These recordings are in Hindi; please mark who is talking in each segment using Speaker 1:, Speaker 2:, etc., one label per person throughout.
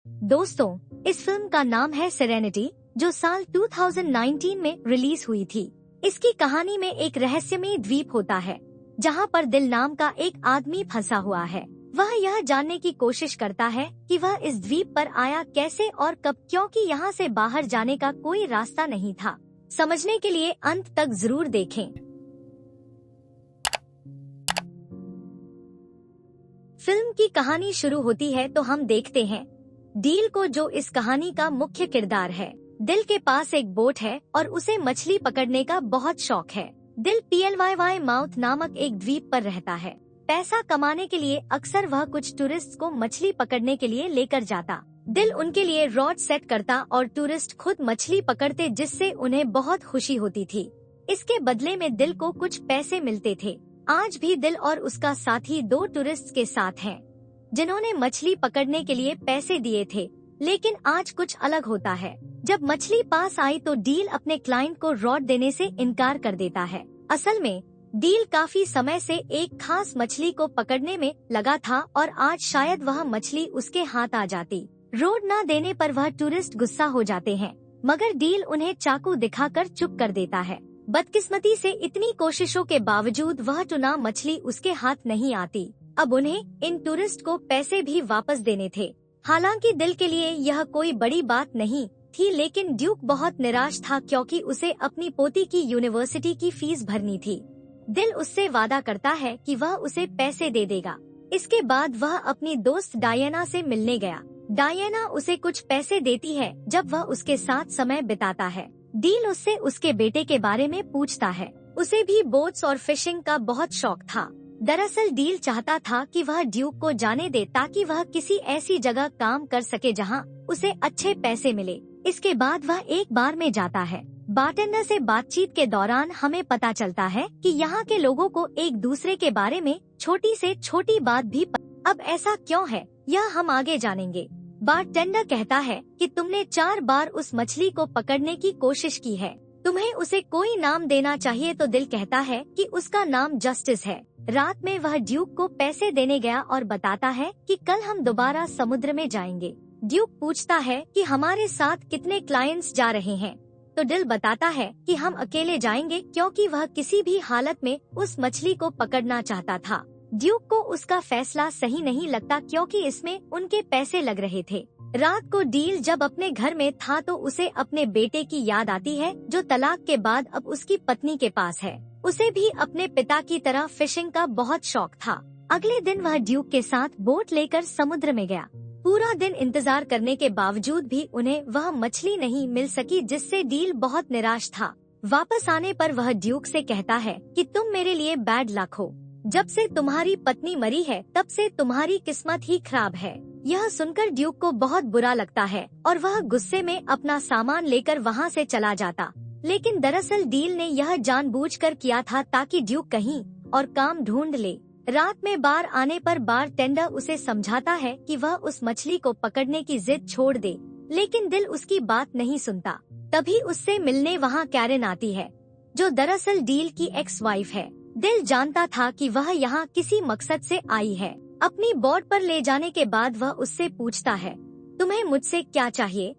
Speaker 1: दोस्तों, इस फिल्म का नाम है सेरेनिटी, जो साल 2019 में रिलीज हुई थी। इसकी कहानी में एक रहस्यमय द्वीप होता है जहां पर दिल नाम का एक आदमी फंसा हुआ है। वह यह जानने की कोशिश करता है कि वह इस द्वीप पर आया कैसे और कब, क्योंकि यहाँ से बाहर जाने का कोई रास्ता नहीं था। समझने के लिए अंत तक जरूर देखें। फिल्म की कहानी शुरू होती है तो हम देखते हैं डील को, जो इस कहानी का मुख्य किरदार है। दिल के पास एक बोट है और उसे मछली पकड़ने का बहुत शौक है। दिल PLYY माउथ नामक एक द्वीप पर रहता है। पैसा कमाने के लिए अक्सर वह कुछ टूरिस्ट को मछली पकड़ने के लिए लेकर जाता। दिल उनके लिए रॉड सेट करता और टूरिस्ट खुद मछली पकड़ते, जिससे उन्हें बहुत खुशी होती थी। इसके बदले में दिल को कुछ पैसे मिलते थे। आज भी दिल और उसका साथी दो टूरिस्ट के साथ हैं, जिन्होंने मछली पकड़ने के लिए पैसे दिए थे। लेकिन आज कुछ अलग होता है। जब मछली पास आई तो डील अपने क्लाइंट को रॉड देने से इनकार कर देता है। असल में डील काफी समय से एक खास मछली को पकड़ने में लगा था और आज शायद वह मछली उसके हाथ आ जाती। रॉड न देने पर वह टूरिस्ट गुस्सा हो जाते हैं, मगर डील उन्हें चाकू दिखाकर चुप कर देता है। बदकिस्मती से इतनी कोशिशों के बावजूद वह टुना मछली उसके हाथ नहीं आती। अब उन्हें इन टूरिस्ट को पैसे भी वापस देने थे। हालांकि दिल के लिए यह कोई बड़ी बात नहीं थी, लेकिन ड्यूक बहुत निराश था क्योंकि उसे अपनी पोती की यूनिवर्सिटी की फीस भरनी थी। दिल उससे वादा करता है कि वह उसे पैसे दे देगा। इसके बाद वह अपनी दोस्त डायना से मिलने गया। डायना उसे कुछ पैसे देती है जब वह उसके साथ समय बिताता है। डील उससे उसके बेटे के बारे में पूछता है। उसे भी बोट्स और फिशिंग का बहुत शौक था। दरअसल डील चाहता था कि वह ड्यूक को जाने दे ताकि वह किसी ऐसी जगह काम कर सके जहां उसे अच्छे पैसे मिले। इसके बाद वह एक बार में जाता है। बारटेंडर से बातचीत के दौरान हमें पता चलता है कि यहाँ के लोगों को एक दूसरे के बारे में छोटी से छोटी बात भी अब ऐसा क्यों है, यह हम आगे जानेंगे। बारटेंडर कहता है कि तुमने 4 बार उस मछली को पकड़ने की कोशिश की है, तुम्हें उसे कोई नाम देना चाहिए। तो दिल कहता है कि उसका नाम जस्टिस है। रात में वह ड्यूक को पैसे देने गया और बताता है कि कल हम दोबारा समुद्र में जाएंगे। ड्यूक पूछता है कि हमारे साथ कितने क्लाइंट्स जा रहे हैं, तो दिल बताता है कि हम अकेले जाएंगे, क्योंकि वह किसी भी हालत में उस मछली को पकड़ना चाहता था। ड्यूक को उसका फैसला सही नहीं लगता क्योंकि इसमें उनके पैसे लग रहे थे। रात को डील जब अपने घर में था तो उसे अपने बेटे की याद आती है, जो तलाक के बाद अब उसकी पत्नी के पास है। उसे भी अपने पिता की तरह फिशिंग का बहुत शौक था। अगले दिन वह ड्यूक के साथ बोट लेकर समुद्र में गया। पूरा दिन इंतजार करने के बावजूद भी उन्हें वह मछली नहीं मिल सकी, जिससे डील बहुत निराश था। वापस आने पर वह ड्यूक से कहता है कि तुम मेरे लिए बैड लक हो। जब से तुम्हारी पत्नी मरी है तब से तुम्हारी किस्मत ही खराब है। यह सुनकर ड्यूक को बहुत बुरा लगता है और वह गुस्से में अपना सामान लेकर वहाँ से चला जाता। लेकिन दरअसल डील ने यह जानबूझकर किया था ताकि ड्यूक कहीं और काम ढूंढ ले। रात में बार आने पर बारटेंडर उसे समझाता है कि वह उस मछली को पकड़ने की जिद छोड़ दे, लेकिन दिल उसकी बात नहीं सुनता। तभी उससे मिलने वहाँ कैरन आती है, जो दरअसल डील की एक्स वाइफ है। दिल जानता था कि वह यहाँ किसी मकसद से आई है। अपनी बोट पर ले जाने के बाद वह उससे पूछता है, तुम्हें मुझसे क्या चाहिए?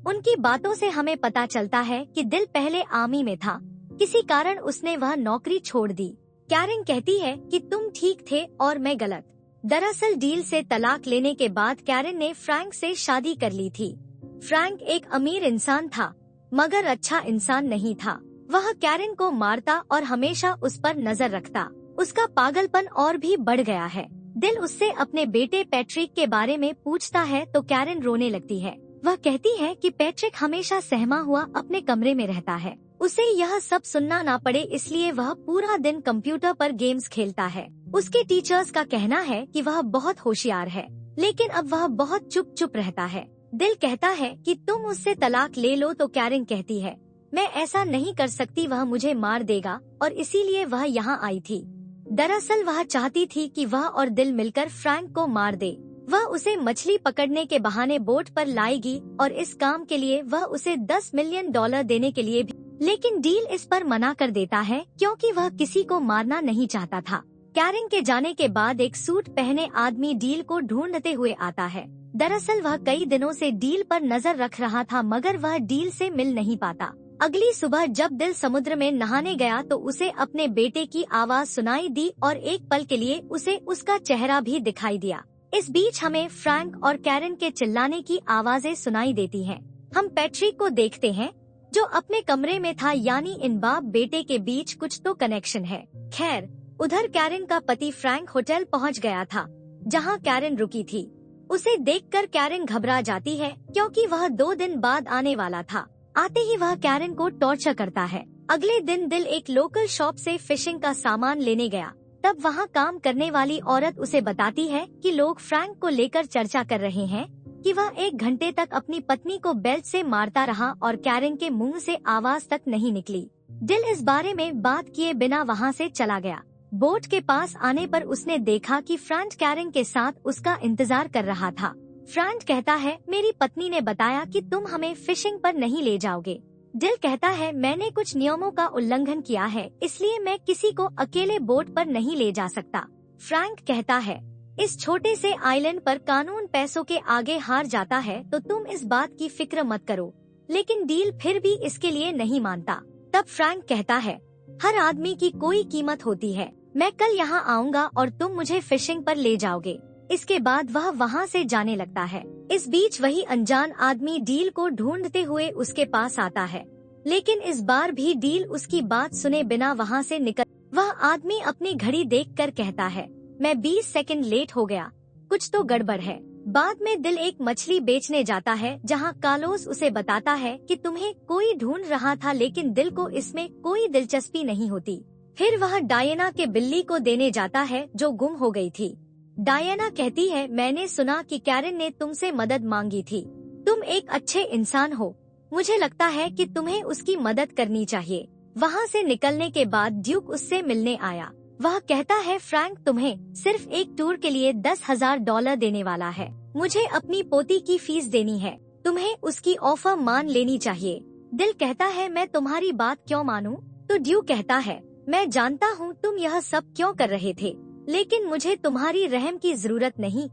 Speaker 1: उनकी बातों से हमें पता चलता है कि दिल पहले आर्मी में था, किसी कारण उसने वह नौकरी छोड़ दी। कैरन कहती है कि तुम ठीक थे और मैं गलत। दरअसल डील से तलाक लेने के बाद कैरन ने फ्रैंक से शादी कर ली थी। फ्रैंक एक अमीर इंसान था, मगर अच्छा इंसान नहीं था। वह कैरन को मारता और हमेशा उस पर नजर रखता। उसका पागलपन और भी बढ़ गया है। दिल उससे अपने बेटे पैट्रिक के बारे में पूछता है तो कैरन रोने लगती है। वह कहती है कि पैट्रिक हमेशा सहमा हुआ अपने कमरे में रहता है। उसे यह सब सुनना ना पड़े इसलिए वह पूरा दिन कंप्यूटर पर गेम्स खेलता है। उसके टीचर्स का कहना है कि वह बहुत होशियार है, लेकिन अब वह बहुत चुप रहता है। दिल कहता है कि तुम उससे तलाक ले लो, तो कैरन कहती है मैं ऐसा नहीं कर सकती, वह मुझे मार देगा, और इसीलिए वह यहाँ आई थी। दरअसल वह चाहती थी कि वह और दिल मिलकर फ्रैंक को मार दे। वह उसे मछली पकड़ने के बहाने बोट पर लाएगी और इस काम के लिए वह उसे $10 मिलियन देने के लिए भी, लेकिन डील इस पर मना कर देता है क्योंकि वह किसी को मारना नहीं चाहता था। कैरन के जाने के बाद एक सूट पहने आदमी डील को ढूंढते हुए आता है। दरअसल वह कई दिनों से डील पर नजर रख रहा था, मगर वह डील से मिल नहीं पाता। अगली सुबह जब दिल समुद्र में नहाने गया तो उसे अपने बेटे की आवाज सुनाई दी और एक पल के लिए उसे उसका चेहरा भी दिखाई दिया। इस बीच हमें फ्रैंक और कैरन के चिल्लाने की आवाजें सुनाई देती हैं। हम पैट्रिक को देखते हैं जो अपने कमरे में था, यानी इन बाप बेटे के बीच कुछ तो कनेक्शन है। खैर, उधर कैरन का पति फ्रैंक होटल पहुंच गया था जहां कैरन रुकी थी। उसे देखकर कैरन घबरा जाती है क्योंकि वह 2 दिन बाद आने वाला था। आते ही वह कैरन को टॉर्चर करता है। अगले दिन दिल एक लोकल शॉप से फिशिंग का सामान लेने गया। तब वहां काम करने वाली औरत उसे बताती है कि लोग फ्रैंक को लेकर चर्चा कर रहे हैं कि वह 1 घंटे तक अपनी पत्नी को बेल्ट से मारता रहा और कैरन के मुंह से आवाज तक नहीं निकली। दिल इस बारे में बात किए बिना वहां से चला गया। बोट के पास आने पर उसने देखा कि फ्रैंक कैरन के साथ उसका इंतजार कर रहा था। फ्रैंक कहता है, मेरी पत्नी ने बताया कि तुम हमें फिशिंग पर नहीं ले जाओगे। दिल कहता है, मैंने कुछ नियमों का उल्लंघन किया है, इसलिए मैं किसी को अकेले बोट पर नहीं ले जा सकता। फ्रैंक कहता है, इस छोटे से आइलैंड पर कानून पैसों के आगे हार जाता है, तो तुम इस बात की फिक्र मत करो। लेकिन डील फिर भी इसके लिए नहीं मानता। तब फ्रैंक कहता है, हर आदमी की कोई कीमत होती है। मैं कल यहाँ आऊँगा और तुम मुझे फिशिंग पर ले जाओगे। इसके बाद वह वहाँ से जाने लगता है। इस बीच वही अनजान आदमी डील को ढूंढते हुए उसके पास आता है, लेकिन इस बार भी डील उसकी बात सुने बिना वहाँ से निकल। वह आदमी अपनी घड़ी देखकर कहता है, मैं 20 सेकंड लेट हो गया, कुछ तो गड़बड़ है। बाद में दिल एक मछली बेचने जाता है जहाँ कार्लोस उसे बताता है कि तुम्हें कोई ढूंढ रहा था, लेकिन दिल को इसमें कोई दिलचस्पी नहीं होती। फिर वह डायना के बिल्ली को देने जाता है जो गुम हो गई थी। डायना कहती है, मैंने सुना कि कैरन ने तुमसे मदद मांगी थी। तुम एक अच्छे इंसान हो, मुझे लगता है कि तुम्हें उसकी मदद करनी चाहिए। वहाँ से निकलने के बाद ड्यूक उससे मिलने आया। वह कहता है, फ्रैंक तुम्हें सिर्फ एक टूर के लिए $10,000 देने वाला है। मुझे अपनी पोती की फीस देनी है, तुम्हें उसकी ऑफर मान लेनी चाहिए। दिल कहता है, मैं तुम्हारी बात क्यों मानूं? तो ड्यूक कहता है, मैं जानता हूँ तुम यह सब क्यों कर रहे थे, लेकिन मुझे तुम्हारी रहम की जरूरत नहीं,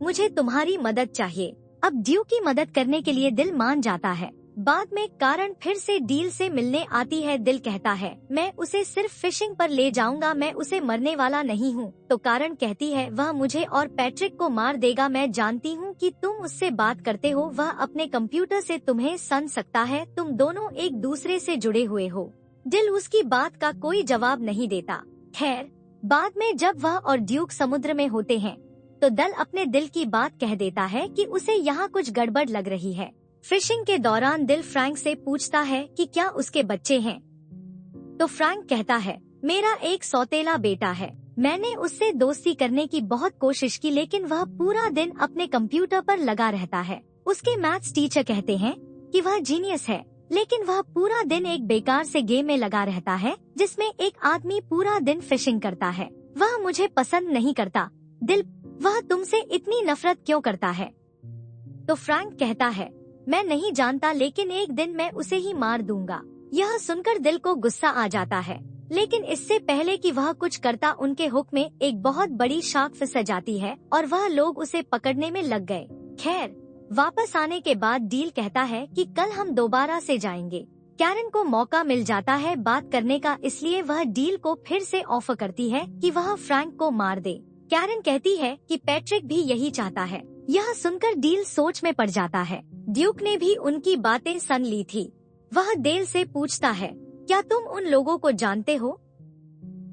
Speaker 1: मुझे तुम्हारी मदद चाहिए। अब ड्यूक की मदद करने के लिए दिल मान जाता है। बाद में कारण फिर से डील से मिलने आती है। दिल कहता है, मैं उसे सिर्फ फिशिंग पर ले जाऊंगा, मैं उसे मरने वाला नहीं हूँ। तो कारण कहती है, वह मुझे और पैट्रिक को मार देगा। मैं जानती हूँ कि तुम उससे बात करते हो, वह अपने कंप्यूटर से तुम्हें सुन सकता है, तुम दोनों एक दूसरे से जुड़े हुए हो। दिल उसकी बात का कोई जवाब नहीं देता। खैर, बाद में जब वह और ड्यूक समुद्र में होते हैं तो दिल अपने दिल की बात कह देता है कि उसे यहाँ कुछ गड़बड़ लग रही है। फिशिंग के दौरान दिल फ्रैंक से पूछता है कि क्या उसके बच्चे हैं, तो फ्रैंक कहता है, मेरा एक सौतेला बेटा है। मैंने उससे दोस्ती करने की बहुत कोशिश की, लेकिन वह पूरा दिन अपने कंप्यूटर पर लगा रहता है। उसके मैथ्स टीचर कहते हैं कि वह जीनियस है, लेकिन वह पूरा दिन एक बेकार से गेम में लगा रहता है जिसमें एक आदमी पूरा दिन फिशिंग करता है। वह मुझे पसंद नहीं करता। दिल, वह तुमसे इतनी नफरत क्यों करता है? तो फ्रैंक कहता है, मैं नहीं जानता, लेकिन एक दिन मैं उसे ही मार दूंगा। यह सुनकर दिल को गुस्सा आ जाता है, लेकिन इससे पहले कि वह कुछ करता, उनके हुक में एक बहुत बड़ी शार्क फंस जाती है और वह लोग उसे पकड़ने में लग गए। खैर, वापस आने के बाद डील कहता है कि कल हम दोबारा से जाएंगे। कैरन को मौका मिल जाता है बात करने का, इसलिए वह डील को फिर से ऑफर करती है कि वह फ्रैंक को मार दे। कैरन कहती है कि पैट्रिक भी यही चाहता है। यह सुनकर डील सोच में पड़ जाता है। ड्यूक ने भी उनकी बातें सुन ली थी। वह डेल से पूछता है, क्या तुम उन लोगों को जानते हो?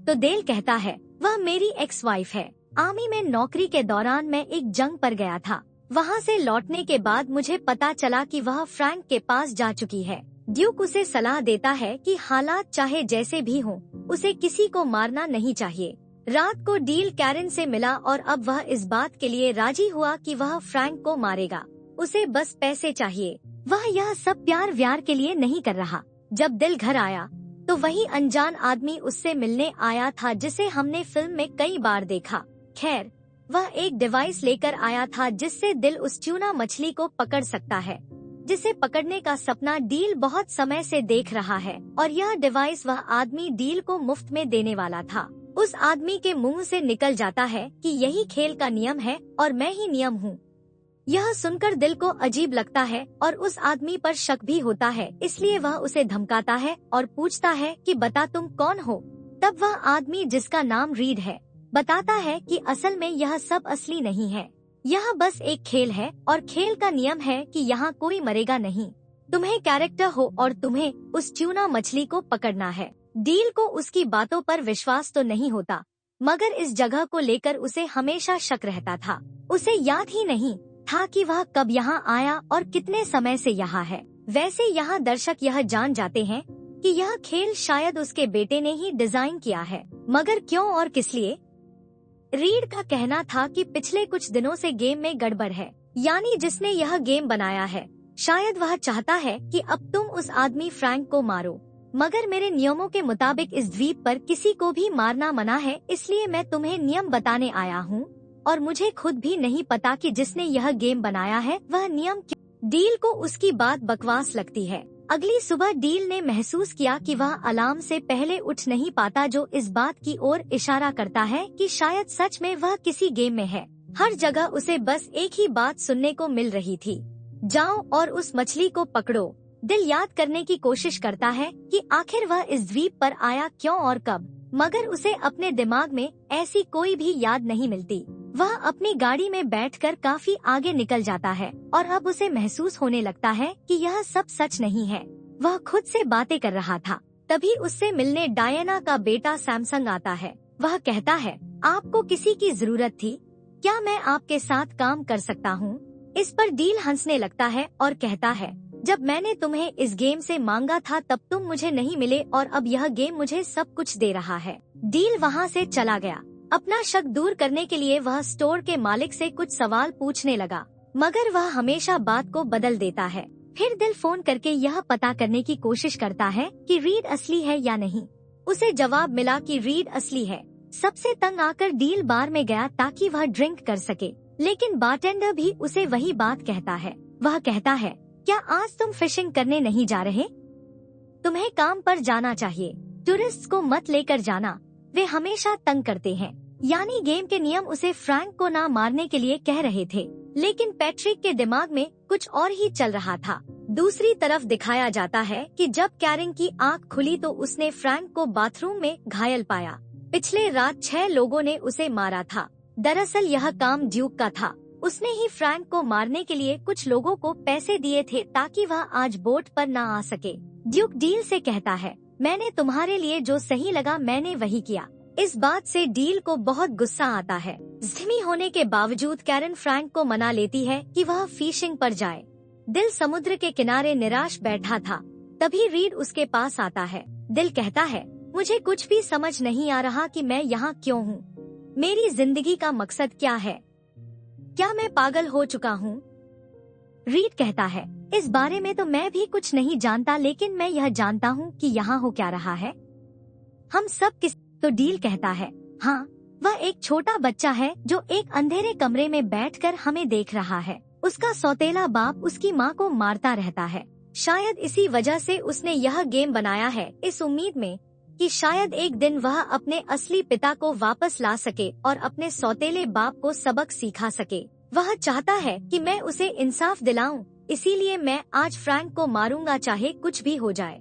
Speaker 1: तो डेल कहता है, वह मेरी एक्स वाइफ है। आर्मी में नौकरी के दौरान मैं एक जंग पर गया था। वहाँ से लौटने के बाद मुझे पता चला कि वह फ्रैंक के पास जा चुकी है। ड्यूक उसे सलाह देता है कि हालात चाहे जैसे भी हों, उसे किसी को मारना नहीं चाहिए। रात को डील कैरन से मिला और अब वह इस बात के लिए राजी हुआ कि वह फ्रैंक को मारेगा। उसे बस पैसे चाहिए। वह यह सब प्यार व्यार के लिए नहीं कर रहा। जब दिल घर आया तो वही अनजान आदमी उससे मिलने आया था जिसे हमने फिल्म में कई बार देखा। खैर, वह एक डिवाइस लेकर आया था जिससे दिल उस ट्यूना मछली को पकड़ सकता है, जिसे पकड़ने का सपना डील बहुत समय से देख रहा है। और यह डिवाइस वह आदमी डील को मुफ्त में देने वाला था। उस आदमी के मुंह से निकल जाता है कि यही खेल का नियम है और मैं ही नियम हूँ। यह सुनकर दिल को अजीब लगता है और उस आदमी पर शक भी होता है, इसलिए वह उसे धमकाता है और पूछता है कि बता तुम कौन हो। तब वह आदमी, जिसका नाम रीड है, बताता है कि असल में यह सब असली नहीं है, यह बस एक खेल है और खेल का नियम है कि यहाँ कोई मरेगा नहीं। तुम्हें कैरेक्टर हो और तुम्हें उस ट्यूना मछली को पकड़ना है। डील को उसकी बातों पर विश्वास तो नहीं होता, मगर इस जगह को लेकर उसे हमेशा शक रहता था। उसे याद ही नहीं था कि वह कब यहाँ आया और कितने समय से यहाँ है। वैसे यहाँ दर्शक यह जान जाते हैं कि यह खेल शायद उसके बेटे ने ही डिजाइन किया है, मगर क्यों और किस लिए? रीड का कहना था कि पिछले कुछ दिनों से गेम में गड़बड़ है, यानी जिसने यह गेम बनाया है शायद वह चाहता है कि अब तुम उस आदमी फ्रैंक को मारो, मगर मेरे नियमों के मुताबिक इस द्वीप पर किसी को भी मारना मना है, इसलिए मैं तुम्हें नियम बताने आया हूँ और मुझे खुद भी नहीं पता कि जिसने यह गेम बनाया है वह नियम क्यों। डील को उसकी बात बकवास लगती है। अगली सुबह डील ने महसूस किया कि वह अलार्म से पहले उठ नहीं पाता, जो इस बात की ओर इशारा करता है कि शायद सच में वह किसी गेम में है। हर जगह उसे बस एक ही बात सुनने को मिल रही थी, जाओ और उस मछली को पकड़ो। दिल याद करने की कोशिश करता है कि आखिर वह इस द्वीप पर आया क्यों और कब, मगर उसे अपने दिमाग में ऐसी कोई भी याद नहीं मिलती। वह अपनी गाड़ी में बैठकर काफी आगे निकल जाता है और अब उसे महसूस होने लगता है कि यह सब सच नहीं है। वह खुद से बातें कर रहा था, तभी उससे मिलने डायना का बेटा सैमसंग आता है। वह कहता है, आपको किसी की जरूरत थी क्या? मैं आपके साथ काम कर सकता हूँ। इस पर डील हंसने लगता है और कहता है, जब मैंने तुम्हें इस गेम से मांगा था तब तुम मुझे नहीं मिले और अब यह गेम मुझे सब कुछ दे रहा है। डील वहाँ से चला गया। अपना शक दूर करने के लिए वह स्टोर के मालिक से कुछ सवाल पूछने लगा, मगर वह हमेशा बात को बदल देता है। फिर दिल फोन करके यह पता करने की कोशिश करता है कि रीड असली है या नहीं। उसे जवाब मिला कि रीड असली है। सबसे तंग आकर डील बार में गया ताकि वह ड्रिंक कर सके, लेकिन बारटेंडर भी उसे वही बात कहता है। वह कहता है, क्या आज तुम फिशिंग करने नहीं जा रहे? तुम्हें काम पर जाना चाहिए, टूरिस्ट को मत लेकर जाना, वे हमेशा तंग करते हैं। यानी गेम के नियम उसे फ्रैंक को ना मारने के लिए कह रहे थे, लेकिन पैट्रिक के दिमाग में कुछ और ही चल रहा था। दूसरी तरफ दिखाया जाता है कि जब कैरन की आंख खुली तो उसने फ्रैंक को बाथरूम में घायल पाया। पिछले रात 6 लोगों ने उसे मारा था। दरअसल यह काम ड्यूक का था। उसने ही फ्रैंक को मारने के लिए कुछ लोगों को पैसे दिए थे ताकि वह आज बोट पर न आ सके। ड्यूक डील से कहता है, मैंने तुम्हारे लिए जो सही लगा मैंने वही किया। इस बात से डील को बहुत गुस्सा आता है। ज़िमी होने के बावजूद कैरन फ्रैंक को मना लेती है कि वह फिशिंग पर जाए। दिल समुद्र के किनारे निराश बैठा था, तभी रीड उसके पास आता है। दिल कहता है, मुझे कुछ भी समझ नहीं आ रहा कि मैं यहाँ क्यों हूँ। मेरी जिंदगी का मकसद क्या है? क्या मैं पागल हो चुका हूँ? रीड कहता है, इस बारे में तो मैं भी कुछ नहीं जानता, लेकिन मैं यह जानता हूँ कि यहाँ हो क्या रहा है। हम सब किस? तो डील कहता है, हाँ, वह एक छोटा बच्चा है जो एक अंधेरे कमरे में बैठकर हमें देख रहा है। उसका सौतेला बाप उसकी माँ को मारता रहता है। शायद इसी वजह से उसने यह गेम बनाया है, इस उम्मीद में कि शायद एक दिन वह अपने असली पिता को वापस ला सके और अपने सौतेले बाप को सबक सिखा सके। वह चाहता है कि मैं उसे इंसाफ दिलाऊं, इसीलिए मैं आज फ्रैंक को मारूंगा चाहे कुछ भी हो जाए।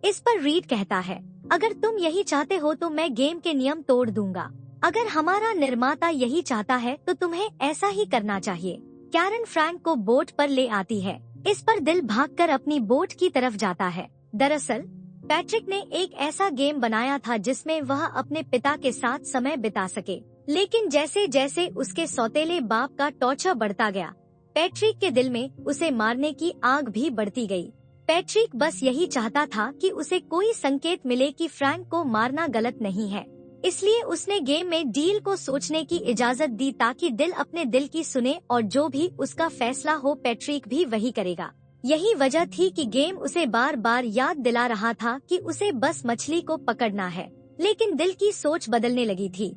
Speaker 1: इस पर रीड कहता है, अगर तुम यही चाहते हो तो मैं गेम के नियम तोड़ दूंगा। अगर हमारा निर्माता यही चाहता है तो तुम्हें ऐसा ही करना चाहिए। कैरन फ्रैंक को बोट पर ले आती है। इस पर दिल भागकर अपनी बोट की तरफ जाता है। दरअसल पैट्रिक ने एक ऐसा गेम बनाया था जिसमें वह अपने पिता के साथ समय बिता सके, लेकिन जैसे जैसे उसके सौतेले बाप का टॉर्चर बढ़ता गया, पैट्रिक के दिल में उसे मारने की आग भी बढ़ती गई। पैट्रिक बस यही चाहता था कि उसे कोई संकेत मिले कि फ्रैंक को मारना गलत नहीं है, इसलिए उसने गेम में डील को सोचने की इजाजत दी ताकि दिल अपने दिल की सुने और जो भी उसका फैसला हो पैट्रिक भी वही करेगा। यही वजह थी कि गेम उसे बार बार याद दिला रहा था कि उसे बस मछली को पकड़ना है, लेकिन दिल की सोच बदलने लगी थी।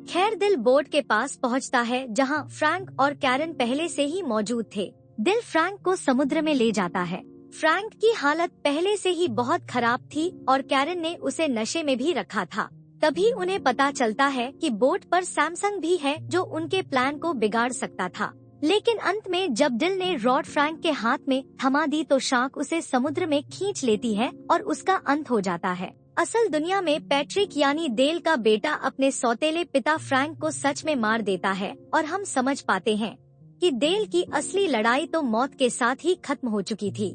Speaker 1: खैर दिल बोट के पास पहुंचता है जहां फ्रैंक और कैरन पहले से ही मौजूद थे। दिल फ्रैंक को समुद्र में ले जाता है। फ्रैंक की हालत पहले से ही बहुत खराब थी और कैरन ने उसे नशे में भी रखा था। तभी उन्हें पता चलता है कि बोट पर सैमसंग भी है जो उनके प्लान को बिगाड़ सकता था। लेकिन अंत में जब डिल ने रॉड फ्रैंक के हाथ में थमा दी तो शार्क उसे समुद्र में खींच लेती है और उसका अंत हो जाता है। असल दुनिया में पैट्रिक यानी डेल का बेटा अपने सौतेले पिता फ्रैंक को सच में मार देता है और हम समझ पाते हैं कि डेल की असली लड़ाई तो मौत के साथ ही खत्म हो चुकी थी।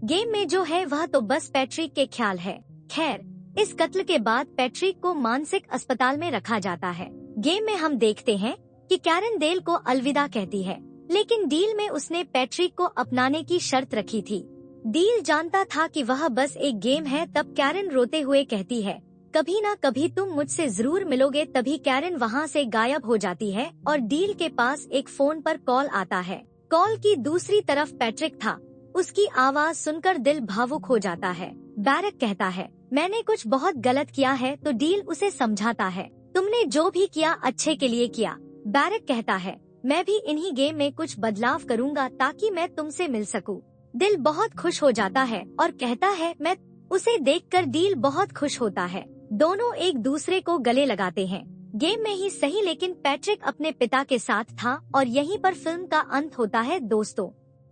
Speaker 1: गेम में जो है वह तो बस पैट्रिक के ख्याल है। खैर, इस कत्ल के बाद पैट्रिक को मानसिक अस्पताल में रखा जाता है। गेम में हम देखते हैं कि कैरन डेल को अलविदा कहती है, लेकिन डील में उसने पैट्रिक को अपनाने की शर्त रखी थी। डील जानता था कि वह बस एक गेम है। तब कैरन रोते हुए कहती है, कभी ना कभी तुम मुझसे जरूर मिलोगे। तभी कैरन वहाँ से गायब हो जाती है और डील के पास एक फोन पर कॉल आता है। कॉल की दूसरी तरफ पैट्रिक था। उसकी आवाज सुनकर दिल भावुक हो जाता है। बैरक कहता है, मैंने कुछ बहुत गलत किया है। तो डील उसे समझाता है, तुमने जो भी किया अच्छे के लिए किया। बैरक कहता है, मैं भी इन्हीं गेम में कुछ बदलाव करूँगा ताकि मैं तुमसे मिल सकूं। दिल बहुत खुश हो जाता है और कहता है मैं। उसे देखकर डील बहुत खुश होता है। दोनों एक दूसरे को गले लगाते हैं। गेम में ही सही, लेकिन पैट्रिक अपने पिता के साथ था और यहीं पर फिल्म का अंत होता है। दोस्तों,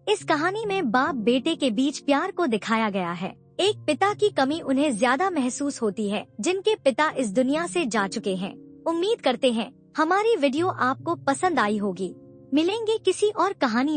Speaker 1: इस कहानी में बाप बेटे के बीच प्यार को दिखाया गया है। एक पिता की कमी उन्हें ज्यादा महसूस होती है जिनके पिता इस दुनिया से जा चुके हैं। उम्मीद करते हैं हमारी वीडियो आपको पसंद आई होगी। मिलेंगे किसी और कहानी में।